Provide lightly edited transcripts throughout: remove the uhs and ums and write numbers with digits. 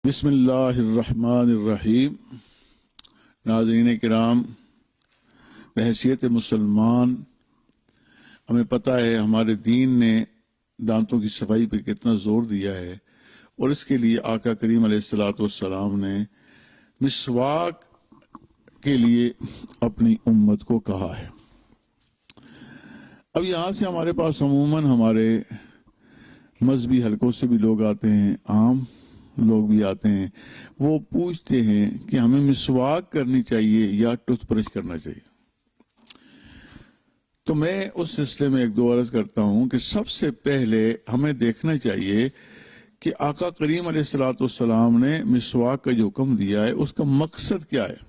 بسم اللہ الرحمن الرحیم۔ ناظرین کرام، بحیثیت مسلمان ہمیں پتہ ہے ہمارے دین نے دانتوں کی صفائی پہ کتنا زور دیا ہے، اور اس کے لیے آقا کریم علیہ الصلوۃ والسلام نے مسواک کے لیے اپنی امت کو کہا ہے۔ اب یہاں سے ہمارے پاس عموماً ہمارے مذہبی حلقوں سے بھی لوگ آتے ہیں، عام لوگ بھی آتے ہیں، وہ پوچھتے ہیں کہ ہمیں مسواک کرنی چاہیے یا ٹوتھ برش کرنا چاہیے۔ تو میں اس سلسلے میں ایک دو عرض کرتا ہوں کہ سب سے پہلے ہمیں دیکھنا چاہیے کہ آقا کریم علیہ الصلوۃ والسلام نے مسواک کا جو حکم دیا ہے اس کا مقصد کیا ہے۔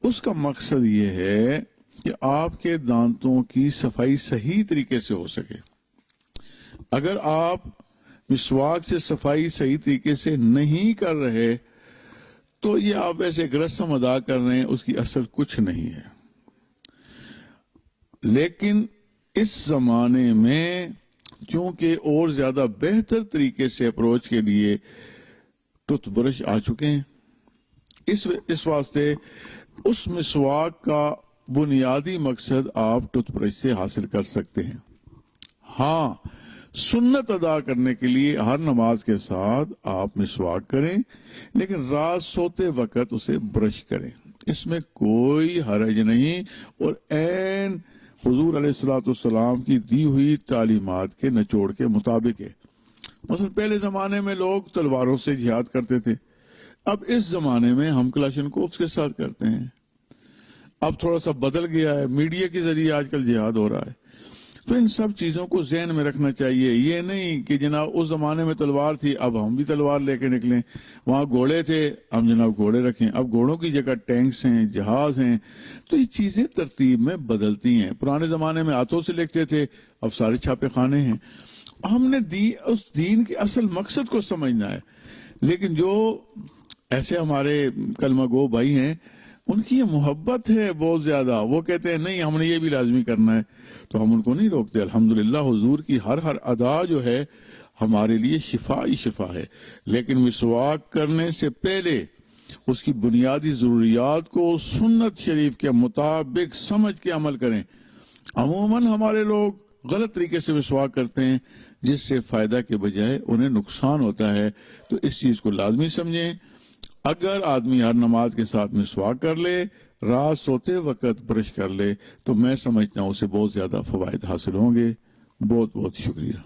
اس کا مقصد یہ ہے کہ آپ کے دانتوں کی صفائی صحیح طریقے سے ہو سکے۔ اگر آپ مسواک سے صفائی صحیح طریقے سے نہیں کر رہے تو یہ آپ ایسے ایک رسم ادا کر رہے ہیں، اس کی اصل کچھ نہیں ہے۔ لیکن اس زمانے میں چونکہ اور زیادہ بہتر طریقے سے اپروچ کے لیے ٹوتھ برش آ چکے ہیں، اس واسطے اس مسواک کا بنیادی مقصد آپ ٹوتھ برش سے حاصل کر سکتے ہیں۔ ہاں، سنت ادا کرنے کے لیے ہر نماز کے ساتھ آپ مسواک کریں، لیکن رات سوتے وقت اسے برش کریں، اس میں کوئی حرج نہیں، اور عین حضور علیہ الصلوۃ والسلام کی دی ہوئی تعلیمات کے نچوڑ کے مطابق ہے۔ مثلا پہلے زمانے میں لوگ تلواروں سے جہاد کرتے تھے، اب اس زمانے میں ہم کلاشنکوف کے ساتھ کرتے ہیں۔ اب تھوڑا سا بدل گیا ہے، میڈیا کے ذریعے آج کل جہاد ہو رہا ہے۔ تو ان سب چیزوں کو ذہن میں رکھنا چاہیے، یہ نہیں کہ جناب اس زمانے میں تلوار تھی اب ہم بھی تلوار لے کے نکلیں، وہاں گھوڑے تھے ہم جناب گھوڑے رکھیں، اب گھوڑوں کی جگہ ٹینکس ہیں، جہاز ہیں۔ تو یہ چیزیں ترتیب میں بدلتی ہیں۔ پرانے زمانے میں ہاتھوں سے لکھتے تھے، اب سارے چھاپے خانے ہیں۔ ہم نے اس دین کے اصل مقصد کو سمجھنا ہے۔ لیکن جو ایسے ہمارے کلمہ گو بھائی ہیں، ان کی یہ محبت ہے بہت زیادہ، وہ کہتے ہیں نہیں ہم نے یہ بھی لازمی کرنا ہے، تو ہم ان کو نہیں روکتے۔ الحمدللہ حضور کی ہر ادا جو ہے ہمارے لیے شفا ہی شفا ہے، لیکن مسواک کرنے سے پہلے اس کی بنیادی ضروریات کو سنت شریف کے مطابق سمجھ کے عمل کریں۔ عموماً ہمارے لوگ غلط طریقے سے مسواک کرتے ہیں، جس سے فائدہ کے بجائے انہیں نقصان ہوتا ہے، تو اس چیز کو لازمی سمجھیں۔ اگر آدمی ہر نماز کے ساتھ مسواک کر لے، رات سوتے وقت برش کر لے، تو میں سمجھتا ہوں اسے بہت زیادہ فوائد حاصل ہوں گے۔ بہت بہت شکریہ۔